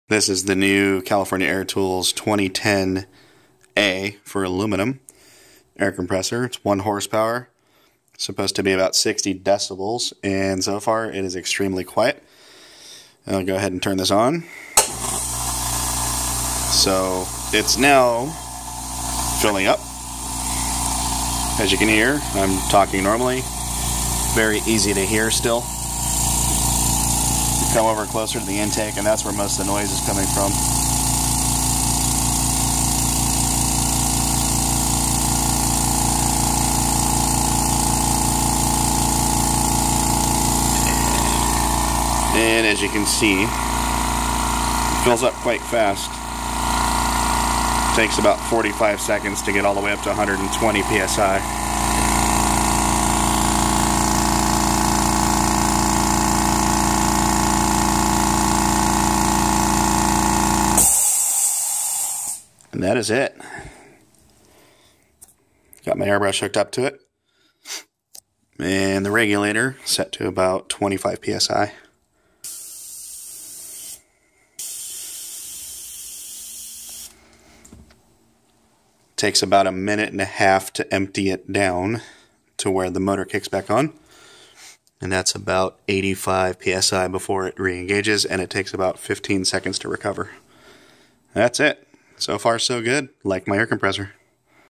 This is the new California Air Tools 2010A for aluminum air compressor. It's 1 horsepower, supposed to be about 60 decibels, and so far it is extremely quiet. I'll go ahead and turn this on. So it's now filling up. As you can hear, I'm talking normally. Very easy to hear still. Come over closer to the intake, and that's where most of the noise is coming from. And as you can see, it fills up quite fast. It takes about 45 seconds to get all the way up to 120 psi. And that is it. Got my airbrush hooked up to it. And the regulator set to about 25 psi. Takes about 1.5 minutes to empty it down to where the motor kicks back on. And that's about 85 psi before it re-engages, and it takes about 15 seconds to recover. That's it. So far, so good. Like my air compressor.